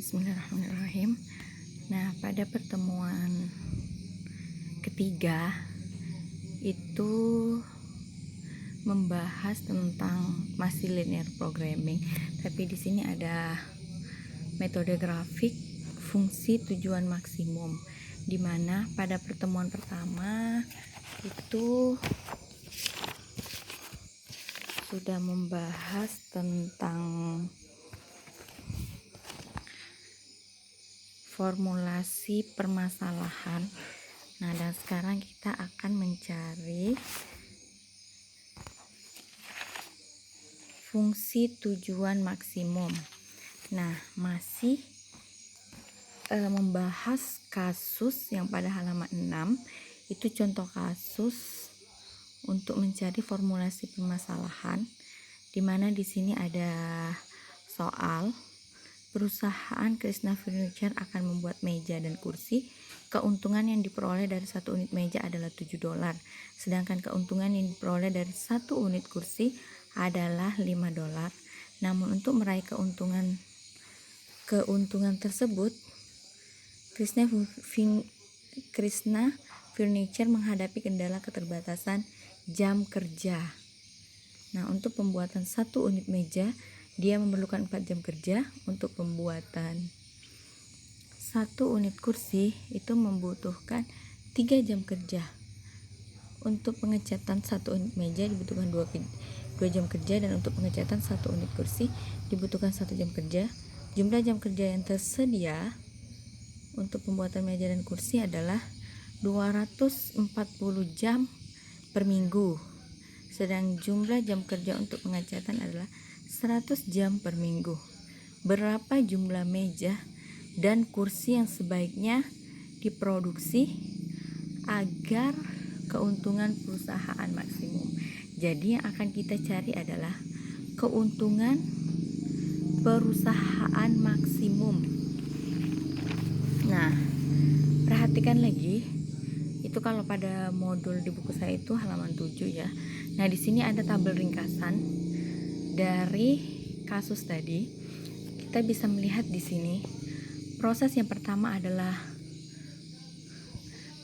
Bismillahirrahmanirrahim. Nah, pada pertemuan ketiga itu membahas tentang masih linear programming, tapi di sini ada metode grafik fungsi tujuan maksimum, di mana pada pertemuan pertama itu sudah membahas tentang formulasi permasalahan. Nah, dan sekarang kita akan mencari fungsi tujuan maksimum. Nah, masih membahas kasus yang pada halaman 6 itu contoh kasus untuk mencari formulasi permasalahan, di mana di sini ada soal perusahaan Krishna Furniture akan membuat meja dan kursi. Keuntungan yang diperoleh dari 1 unit meja adalah $7, sedangkan keuntungan yang diperoleh dari 1 unit kursi adalah $5. Namun untuk meraih keuntungan tersebut, Krishna Furniture menghadapi kendala keterbatasan jam kerja. Nah, untuk pembuatan 1 unit meja dia memerlukan 4 jam kerja. Untuk pembuatan 1 unit kursi itu membutuhkan 3 jam kerja. Untuk pengecatan 1 unit meja dibutuhkan 2 jam kerja, dan untuk pengecatan 1 unit kursi dibutuhkan 1 jam kerja. Jumlah jam kerja yang tersedia untuk pembuatan meja dan kursi adalah 240 jam per minggu. Sedang jumlah jam kerja untuk pengecatan adalah 100 jam per minggu. Berapa jumlah meja dan kursi yang sebaiknya diproduksi agar keuntungan perusahaan maksimum? Jadi yang akan kita cari adalah keuntungan perusahaan maksimum. Nah, perhatikan lagi, itu kalau pada modul di buku saya itu halaman 7 ya. Nah, di sini ada tabel ringkasan dari kasus tadi. Kita bisa melihat di sini proses yang pertama adalah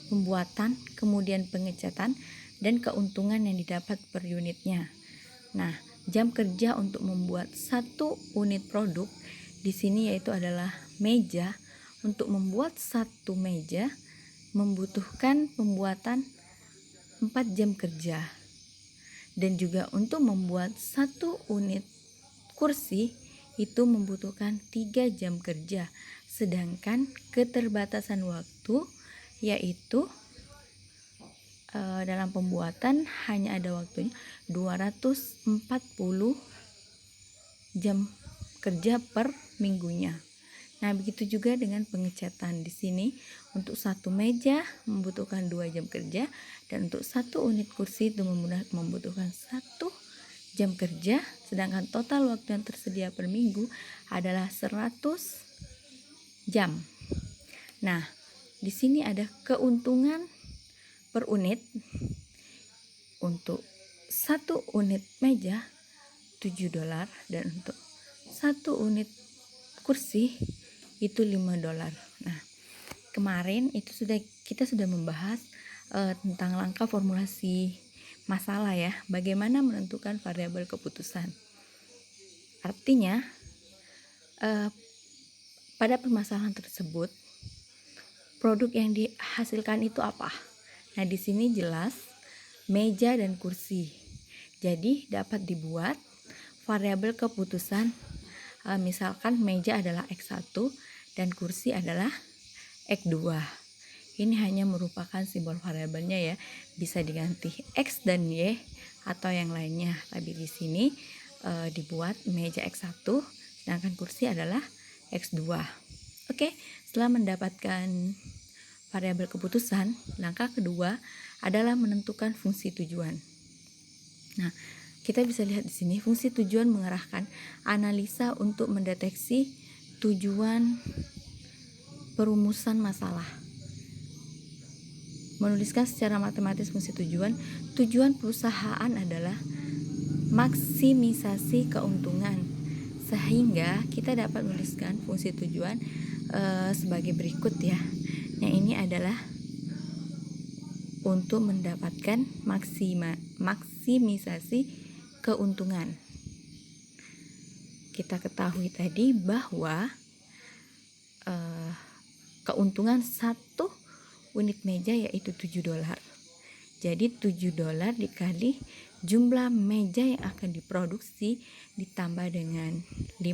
pembuatan, kemudian pengecatan, dan keuntungan yang didapat per unitnya. Nah, jam kerja untuk membuat 1 unit produk di sini yaitu adalah meja. Untuk membuat 1 meja membutuhkan pembuatan 4 jam kerja. Dan juga untuk membuat 1 unit kursi itu membutuhkan 3 jam kerja. Sedangkan keterbatasan waktu yaitu dalam pembuatan hanya ada waktunya 240 jam kerja per minggunya. Nah, begitu juga dengan pengecatan. Di sini untuk 1 meja membutuhkan 2 jam kerja, dan untuk 1 unit kursi itu membutuhkan 1 jam kerja, sedangkan total waktu yang tersedia per minggu adalah 100 jam. Nah, di sini ada keuntungan per unit. Untuk 1 unit meja $7, dan untuk 1 unit kursi itu $5. Nah, kemarin itu kita sudah membahas tentang langkah formulasi masalah ya, bagaimana menentukan variabel keputusan. Artinya pada permasalahan tersebut produk yang dihasilkan itu apa? Nah, di sini jelas meja dan kursi. Jadi dapat dibuat variabel keputusan, misalkan meja adalah X1 dan kursi adalah X2. Ini hanya merupakan simbol variabelnya ya, bisa diganti X dan Y atau yang lainnya. Tapi di sini dibuat meja X1 sedangkan kursi adalah X2. Oke, setelah mendapatkan variabel keputusan, langkah kedua adalah menentukan fungsi tujuan. Nah, kita bisa lihat di sini fungsi tujuan mengarahkan analisa untuk mendeteksi tujuan perumusan masalah. Menuliskan secara matematis fungsi tujuan. Tujuan perusahaan adalah maksimisasi keuntungan, Sehingga kita dapat menuliskan fungsi tujuan sebagai berikut ya. Yang ini adalah untuk mendapatkan maksimisasi keuntungan. Kita ketahui tadi bahwa keuntungan satu unit meja yaitu $7. Jadi $7 dikali jumlah meja yang akan diproduksi ditambah dengan $5,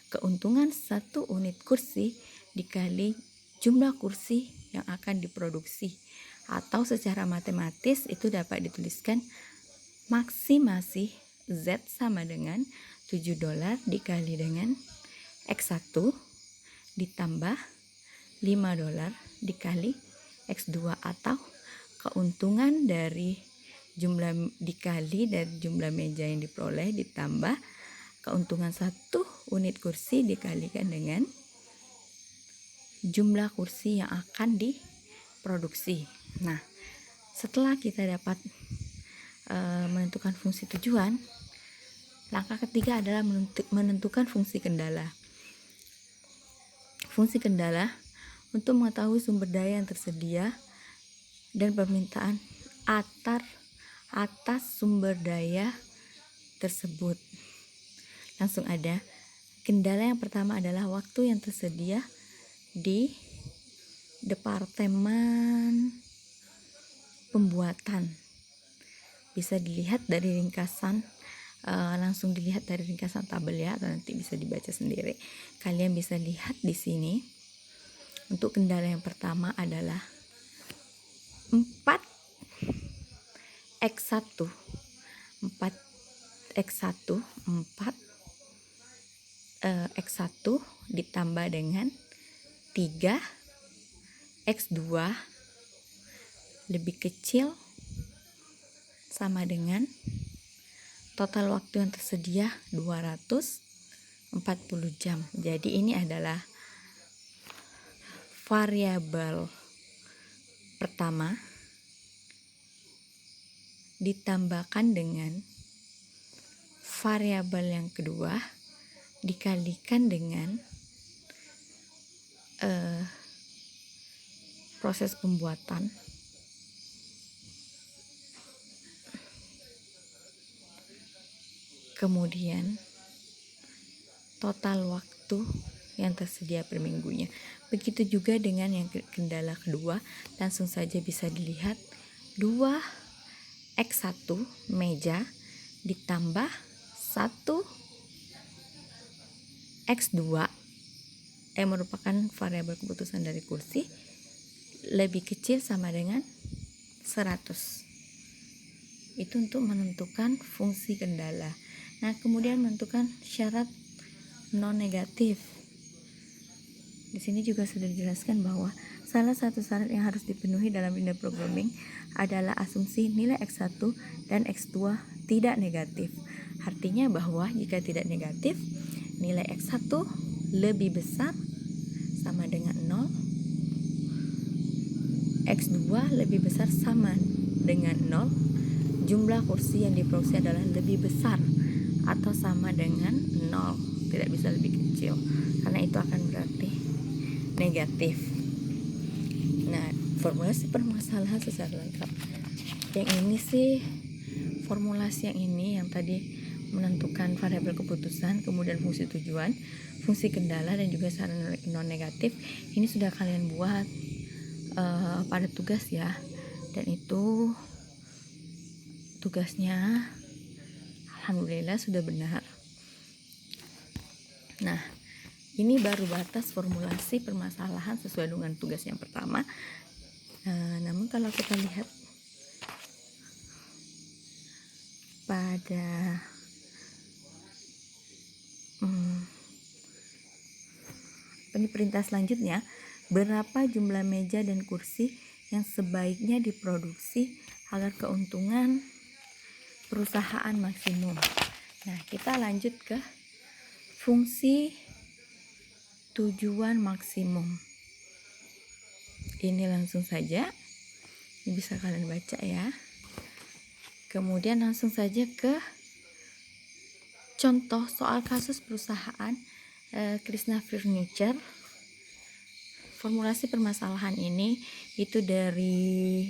keuntungan satu unit kursi dikali jumlah kursi yang akan diproduksi. Atau secara matematis itu dapat dituliskan maksimasi Z sama dengan $7 dikali dengan X1 ditambah $5 dikali X2, atau keuntungan dari jumlah meja yang diperoleh ditambah keuntungan satu unit kursi dikalikan dengan jumlah kursi yang akan diproduksi. Nah, setelah kita dapat menentukan fungsi tujuan, langkah ketiga adalah menentukan fungsi kendala. Fungsi kendala untuk mengetahui sumber daya yang tersedia dan permintaan atas sumber daya tersebut. Langsung ada. Kendala yang pertama adalah waktu yang tersedia di departemen pembuatan. Bisa dilihat dari ringkasan, langsung dilihat dari ringkasan tabel ya, atau nanti bisa dibaca sendiri. Kalian bisa lihat di sini. Untuk kendala yang pertama adalah 4x1 x1 ditambah dengan 3x2 lebih kecil sama dengan total waktu yang tersedia 240 jam. Jadi ini adalah variabel pertama ditambahkan dengan variabel yang kedua dikalikan dengan proses pembuatan, kemudian total waktu yang tersedia per minggunya. Begitu juga dengan yang kendala kedua, langsung saja bisa dilihat 2x1 meja ditambah 1x2 yang merupakan variabel keputusan dari kursi lebih kecil sama dengan 100. Itu untuk menentukan fungsi kendala. Nah, kemudian menentukan syarat non negatif. Di sini juga sudah dijelaskan bahwa salah satu syarat yang harus dipenuhi dalam linear programming adalah asumsi nilai X1 dan X2 tidak negatif. Artinya bahwa jika tidak negatif, nilai X1 lebih besar sama dengan 0, X2 lebih besar sama dengan 0, jumlah kursi yang diproduksi adalah lebih besar atau sama dengan 0, tidak bisa lebih kecil, karena itu akan berarti negatif. Nah, formulasi permasalahan secara lengkap. Yang ini sih formulasi yang ini yang tadi menentukan variabel keputusan, kemudian fungsi tujuan, fungsi kendala, dan juga syarat non negatif. Ini sudah kalian buat pada tugas ya, dan itu tugasnya alhamdulillah sudah benar. Nah, ini baru batas formulasi permasalahan sesuai dengan tugas yang pertama. Namun kalau kita lihat pada perintah selanjutnya, berapa jumlah meja dan kursi yang sebaiknya diproduksi agar keuntungan perusahaan maksimum. Nah, kita lanjut ke fungsi tujuan maksimum. Ini langsung saja, ini bisa kalian baca ya. Kemudian langsung saja ke Contoh soal kasus perusahaan Krishna Furniture. Formulasi permasalahan ini itu dari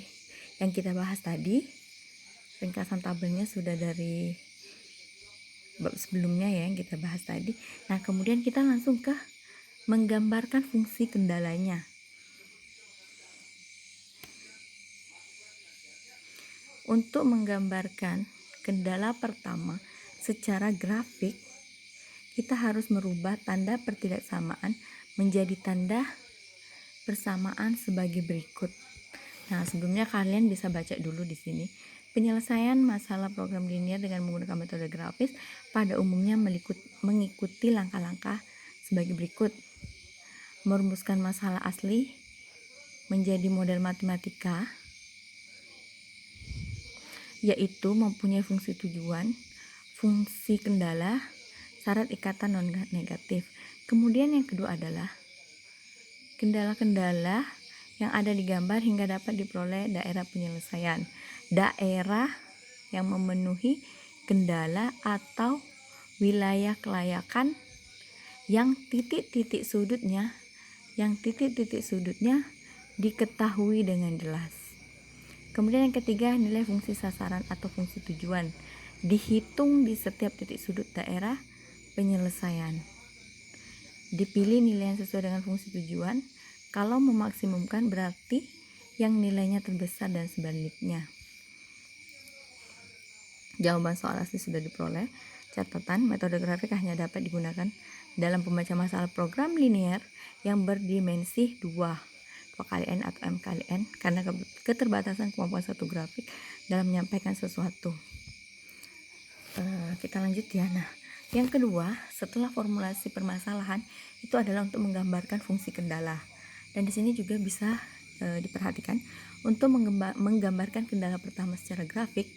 yang kita bahas tadi. Ringkasan tabelnya sudah dari bab sebelumnya ya yang kita bahas tadi. Nah, kemudian kita langsung ke menggambarkan fungsi kendalanya. Untuk menggambarkan kendala pertama secara grafik, kita harus merubah tanda pertidaksamaan menjadi tanda persamaan sebagai berikut. Nah, sebelumnya kalian bisa baca dulu di sini. Penyelesaian masalah program linear dengan menggunakan metode grafis pada umumnya mengikuti langkah-langkah sebagai berikut. Merumuskan masalah asli menjadi model matematika, yaitu mempunyai fungsi tujuan, fungsi kendala, syarat ikatan non-negatif. Kemudian yang kedua adalah kendala-kendala yang ada di gambar hingga dapat diperoleh daerah penyelesaian. Daerah yang memenuhi kendala atau wilayah kelayakan yang titik-titik sudutnya diketahui dengan jelas. Kemudian yang ketiga, nilai fungsi sasaran atau fungsi tujuan dihitung di setiap titik sudut daerah penyelesaian. Dipilih nilai yang sesuai dengan fungsi tujuan. Kalau memaksimumkan berarti yang nilainya terbesar dan sebaliknya. Jawaban soal asli sudah diperoleh. Catatan, metode grafik hanya dapat digunakan dalam pembaca masalah program linear yang berdimensi 2 kali N atau M kali N karena keterbatasan kemampuan satu grafik dalam menyampaikan sesuatu. Kita lanjut ya. Nah, yang kedua setelah formulasi permasalahan itu adalah untuk menggambarkan fungsi kendala. Dan di sini juga bisa diperhatikan untuk menggambarkan kendala pertama secara grafik,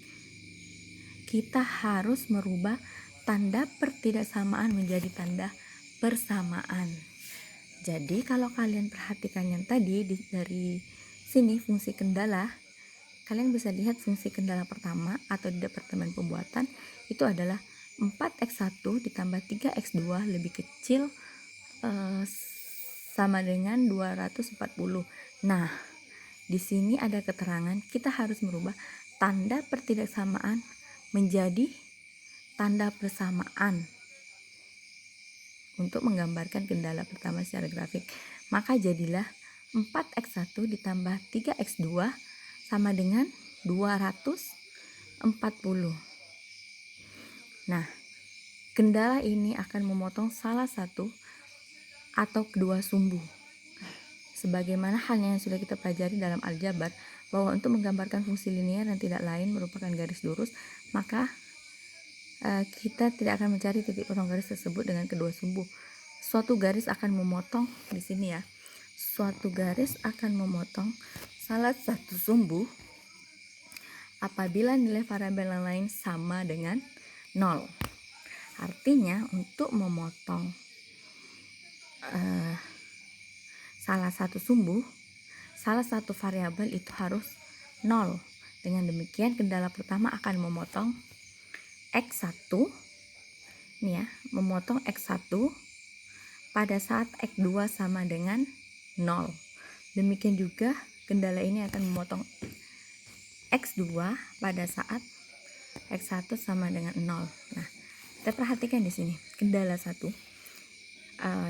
kita harus merubah tanda pertidaksamaan menjadi tanda persamaan. Jadi kalau kalian perhatikan yang tadi dari sini fungsi kendala, kalian bisa lihat fungsi kendala pertama atau di departemen pembuatan itu adalah 4x1 ditambah 3x2 lebih kecil sama dengan 240. Nah, di sini ada keterangan kita harus merubah tanda pertidaksamaan menjadi tanda persamaan untuk menggambarkan kendala pertama secara grafik. Maka jadilah 4x1 ditambah 3x2 sama dengan 240. Nah, kendala ini akan memotong salah satu atau kedua sumbu. Sebagaimana halnya yang sudah kita pelajari dalam aljabar, bahwa untuk menggambarkan fungsi linear yang tidak lain merupakan garis lurus, maka kita tidak akan mencari titik potong garis tersebut dengan kedua sumbu. Suatu garis akan memotong di sini ya. Suatu garis akan memotong salah satu sumbu apabila nilai variabel yang lain sama dengan 0. Artinya untuk memotong salah satu sumbu, salah satu variabel itu harus 0. Dengan demikian kendala pertama akan memotong X1 ini ya, memotong X1 pada saat X2 sama dengan 0. Demikian juga kendala ini akan memotong X2 pada saat X1 sama dengan 0. Nah, kita perhatikan di sini kendala 1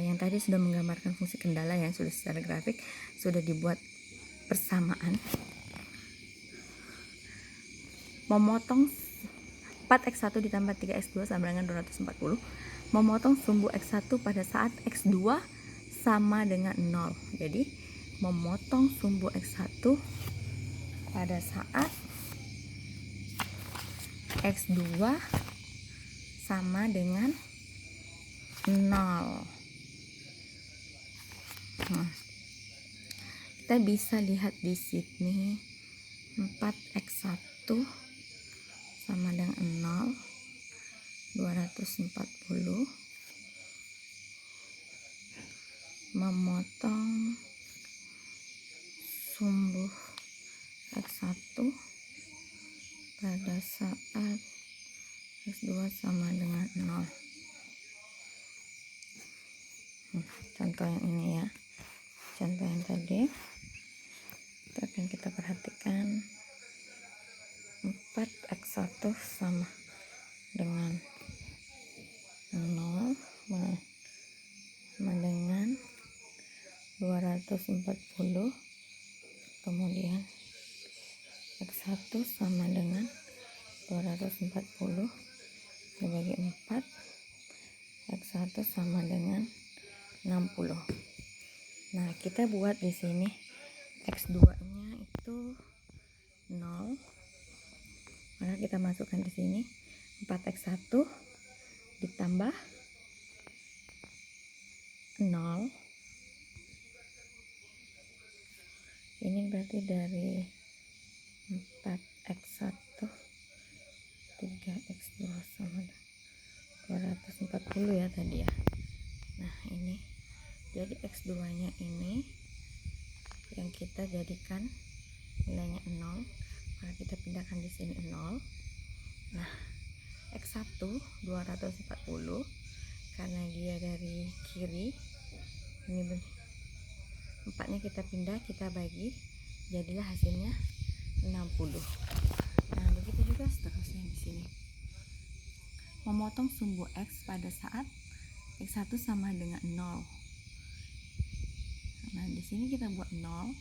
yang tadi sudah menggambarkan fungsi kendala yang sudah secara grafik, sudah dibuat persamaan. Memotong 4x1 ditambah 3x2 sama dengan 240, memotong sumbu x1 pada saat x2 sama dengan 0. Jadi memotong sumbu x1 pada saat x2 sama dengan 0. Nah, kita bisa lihat di sini 4x1 sama dengan 0, 240, memotong sumbu x1 pada saat x1 X2 sama dengan 0. Contoh yang ini ya, contoh yang tadi itu akan kita perhatikan. 4x1 sama dengan 0 sama dengan 240, kemudian x1 sama dengan 240 dibagi 4, x1 sama dengan 60. Nah, kita buat di sini x2-nya itu 0. Maka kita masukkan di sini 4x1 ditambah 0. Ini berarti dari 4x1 3x2 sama 240 ya tadi ya. Nah, ini jadi x2 nya ini yang kita jadikan nilainya 0, maka kita pindahkan di sini 0. Nah, x1 240 karena dia dari kiri, ini 4-nya kita pindah, kita bagi, jadilah hasilnya 60. Nah, begitu juga seterusnya di sini. Memotong sumbu x pada saat x1 sama dengan 0. Nah, di sini kita buat 0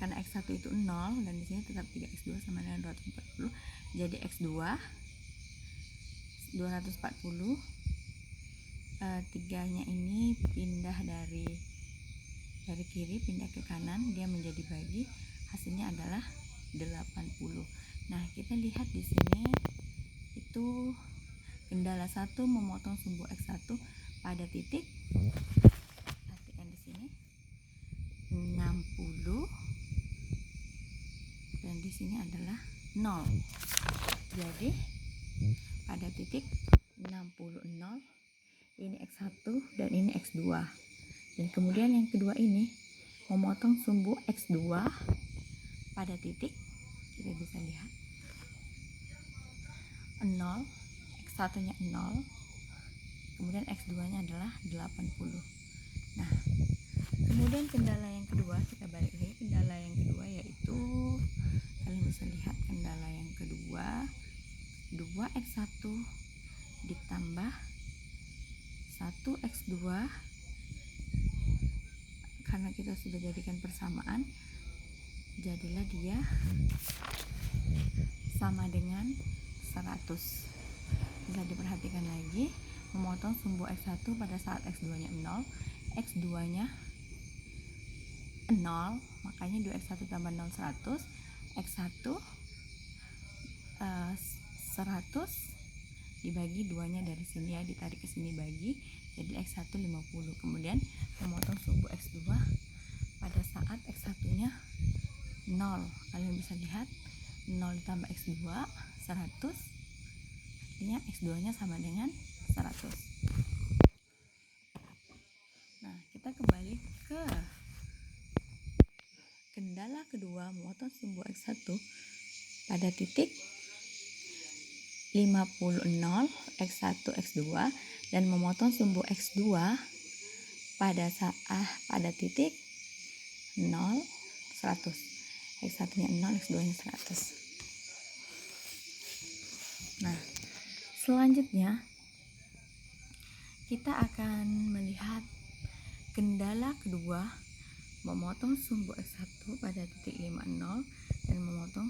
karena x1 itu 0 dan di sini tetap 3x2 sama dengan 240. Jadi x2 240, 3-nya ini pindah dari kiri pindah ke kanan, dia menjadi bagi, hasilnya adalah 80. Nah, kita lihat di sini itu kendala 1 memotong sumbu x1 pada titik, perhatikan di sini 60 dan di sini adalah 0. Jadi pada titik 60 0, ini x1 dan ini x2. Dan kemudian yang kedua ini memotong sumbu x2 pada titik, kita bisa lihat 0, x1 nya 0, kemudian x2 nya adalah 80. Nah, kemudian kendala yang kedua, kita balik lagi, kendala yang kedua yaitu kalian bisa lihat kendala yang kedua 2x1 ditambah 1x2, karena kita sudah jadikan persamaan, jadilah dia sama dengan 100. Bisa diperhatikan lagi, memotong sumbu x1 pada saat x2 nya 0, x2 nya 0, makanya 2x1 tambah 0 100, x1 100 dibagi 2 nya dari sini ya, ditarik ke sini bagi, jadi x1 50. Kemudian memotong sumbu x2 pada saat x1 nya 0, kalian bisa lihat 0 ditambah x2 100, artinya x2 nya sama dengan 100. Nah, kita kembali ke kendala kedua, memotong sumbu x1 pada titik 50 0 x1 x2 dan memotong sumbu x2 pada titik 0 100. x1 nya 0, x2 nya 100. Nah, selanjutnya kita akan melihat kendala kedua, memotong sumbu x1 pada titik 50 dan memotong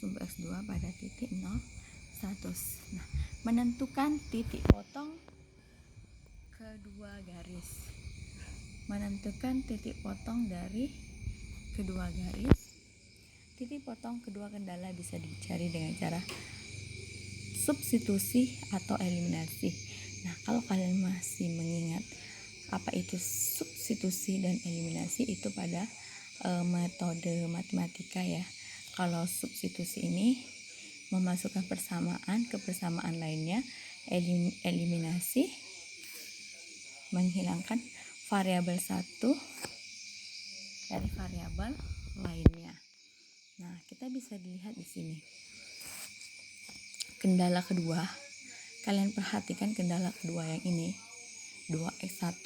sumbu x2 pada titik 0 100. Nah, menentukan titik potong kedua garis. Menentukan titik potong dari kedua garis. Titik potong kedua kendala bisa dicari dengan cara substitusi atau eliminasi. Nah, kalau kalian masih mengingat apa itu substitusi dan eliminasi, itu pada metode matematika ya. Kalau substitusi ini memasukkan persamaan ke persamaan lainnya, eliminasi menghilangkan variabel satu dari variabel lainnya. Nah, kita bisa dilihat di sini. kendala kedua, kalian perhatikan kendala kedua yang ini. 2x1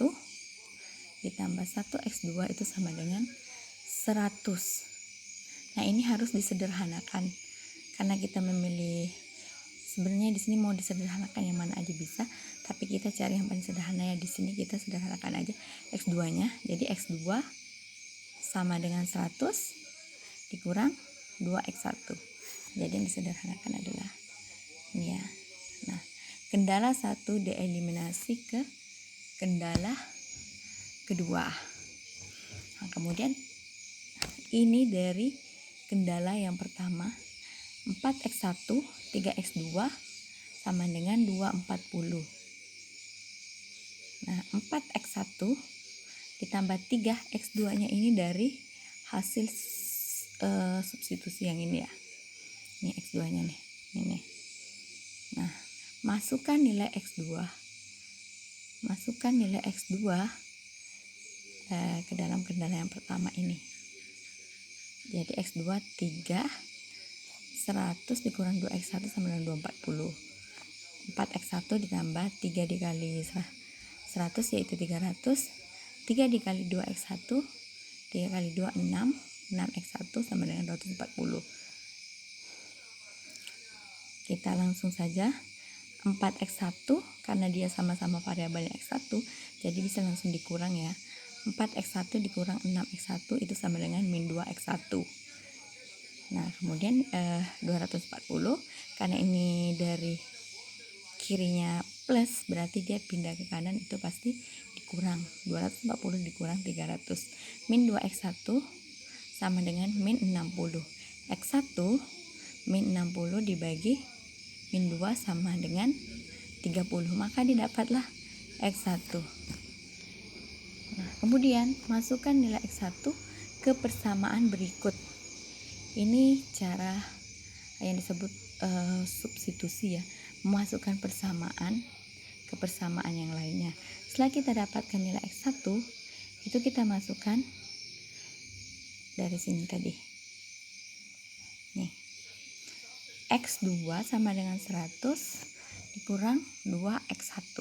ditambah 1x2 itu sama dengan 100. Nah, ini harus disederhanakan karena kita memilih, sebenarnya di sini mau disederhanakan yang mana aja bisa, tapi kita cari yang paling sederhana ya. Di sini kita sederhanakan aja x2-nya. Jadi x2 sama dengan 100 dikurang 2x1. Jadi yang disederhanakan adalah ini ya. Nah, kendala 1 dieliminasi ke kendala kedua. Nah, kemudian ini dari kendala yang pertama, 4x1 3x2 sama dengan 240. Nah, 4x1 ditambah 3x2 nya ini dari hasil substitusi yang ini ya. Ini x2 nya nih, ini. Nah, masukkan nilai x2 ke dalam kendala yang pertama ini. Jadi x2 3, 100 dikurang 2x1 sama dengan 240. 4x1 ditambah 3 dikali 100 yaitu 300. 3 dikali 2x1, 3 kali 2 6, 6x1 sama dengan 240. Kita langsung saja 4x1 karena dia sama-sama variabelnya x1, jadi bisa langsung dikurang ya. 4x1 dikurang 6x1 itu sama dengan min 2x1. Nah, kemudian 240 karena ini dari kirinya plus, berarti dia pindah ke kanan, itu pasti dikurang. 240 dikurang 300. Min 2x1 sama dengan min 60. x1 min 60 dibagi min 2 sama dengan 30, maka didapatlah x1. Nah, kemudian masukkan nilai x1 ke persamaan berikut. Ini cara yang disebut substitusi ya, memasukkan persamaan ke persamaan yang lainnya. Setelah kita dapatkan nilai x1, itu kita masukkan dari sini tadi. Nih. X2 sama dengan 100 dikurang 2x1.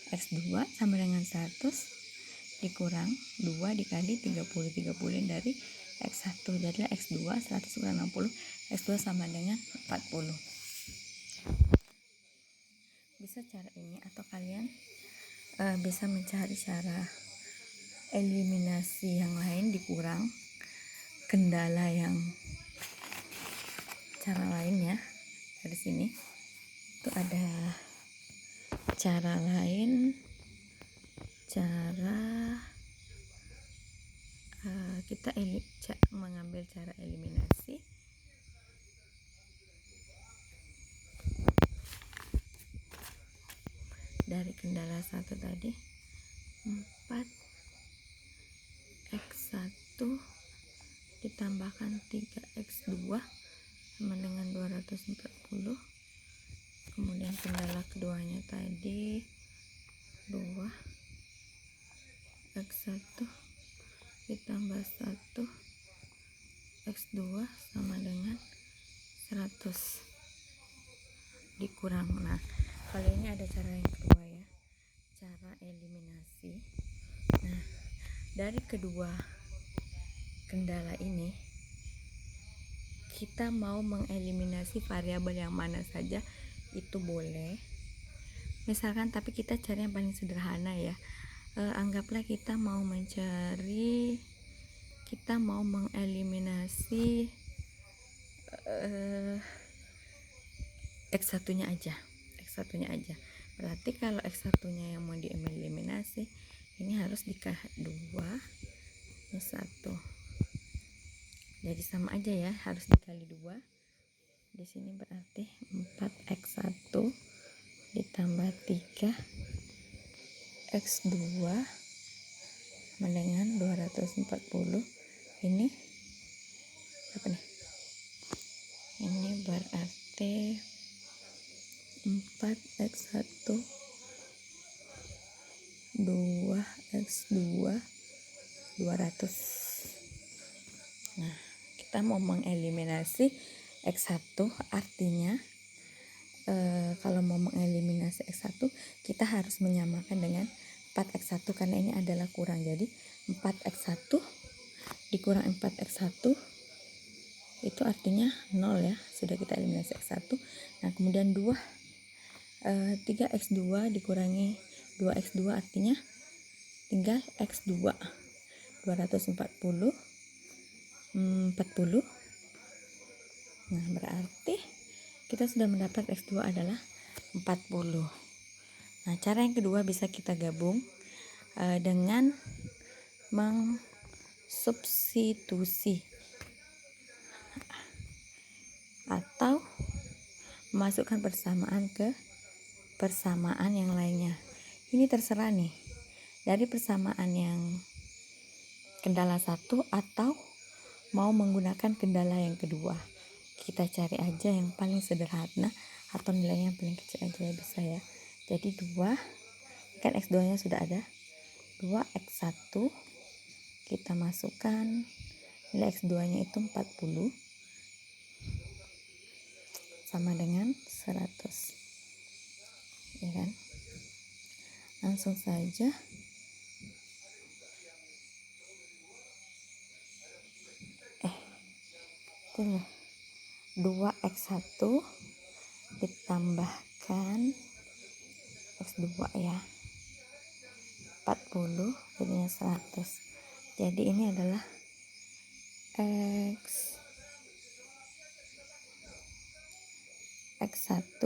X2 sama dengan 100 dikurang 2 dikali 30 dari x1. Jadilah x2 100 kurang 60, x2 sama dengan 40. Bisa cara ini atau kalian bisa mencari cara eliminasi yang lain, dikurang kendala yang cara lain ya. Dari sini itu ada cara lain, kita mengambil cara eliminasi dari kendala 1 tadi. 4x1 ditambahkan 3x2 sama dengan 240. Kemudian kendala keduanya tadi 2x1 ditambah 1 x2 sama dengan 100 dikurang. Nah, kalau ini ada cara yang kedua ya, cara eliminasi. Nah, dari kedua kendala ini kita mau mengeliminasi variabel yang mana saja itu boleh, misalkan, tapi kita cari yang paling sederhana ya. Anggaplah kita mau mengeliminasi x1 nya aja. Berarti kalau x1 nya yang mau dieliminasi, ini harus dikali 2 plus 1. Jadi sama aja ya, harus dikali 2. Di sini berarti 4x1 ditambah 3x2 sama dengan 240. Ini apa nih? Ini berarti 4x1 2x2 200. Nah, kita mau mengeliminasi X1, artinya kalau mau mengeliminasi X1 kita harus menyamakan dengan 4X1 karena ini adalah kurang. Jadi 4X1 dikurang 4X1 itu artinya 0 ya, sudah kita eliminasi X1. Nah kemudian 3X2 dikurangi 2X2 artinya tinggal X2, 240 40. Nah berarti kita sudah mendapat X2 adalah 40. Nah cara yang kedua bisa kita gabung dengan mengsubstitusi atau memasukkan persamaan ke persamaan yang lainnya. Ini terserah nih, dari persamaan yang kendala 1 atau mau menggunakan kendala yang kedua. Kita cari aja yang paling sederhana atau nilainya yang paling kecil aja ya, bisa ya. Jadi 2, kan X2 nya sudah ada, 2X1 kita masukkan, nilai X2 nya itu 40 sama dengan 100, ya kan? Langsung saja itu 2X1 ditambahkan X2 ya, 40 jadinya 100. Jadi ini adalah X1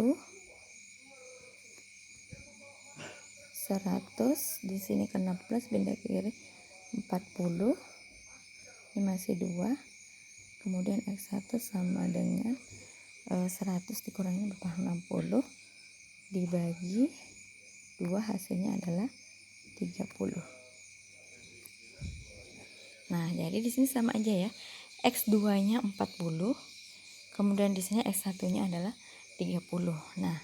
100, di sini kena plus, pindah ke kiri 40, ini masih 2, kemudian X1 sama dengan 100 dikurangi berapa, 60 dibagi 2 hasilnya adalah 30. Nah jadi di sini sama aja ya, X2 nya 40, kemudian di sini X1 nya adalah 30. Nah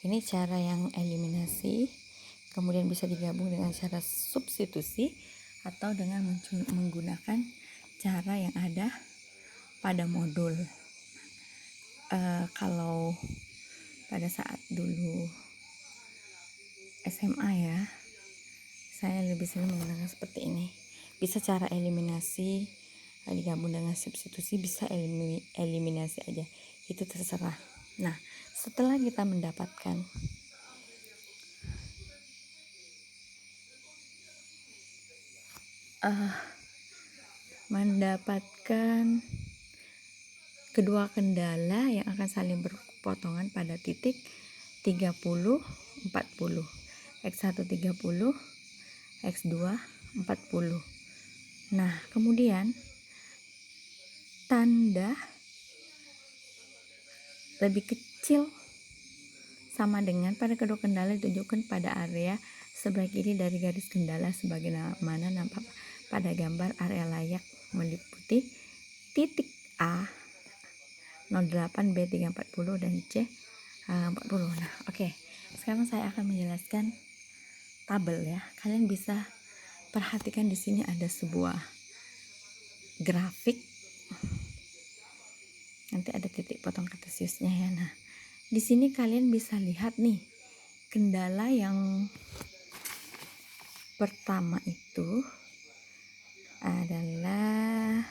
ini cara yang eliminasi, kemudian bisa digabung dengan cara substitusi atau dengan menggunakan cara yang ada pada modul. Kalau pada saat dulu SMA ya, saya lebih sering menggunakan seperti ini. Bisa cara eliminasi digabung dengan substitusi, bisa eliminasi aja, itu terserah. Nah setelah kita mendapatkan kedua kendala yang akan saling berpotongan pada titik 30 40, X1 30, X2 40. Nah kemudian tanda lebih kecil sama dengan pada kedua kendala ditunjukkan pada area sebelah kiri dari garis kendala sebagaimana nampak pada gambar. Area layak meliputi titik A 08, B 340 dan C 40. Nah oke, sekarang saya akan menjelaskan tabel ya. Kalian bisa perhatikan di sini ada sebuah grafik, nanti ada titik potong kartesiusnya ya. Nah di sini kalian bisa lihat nih, kendala yang pertama itu adalah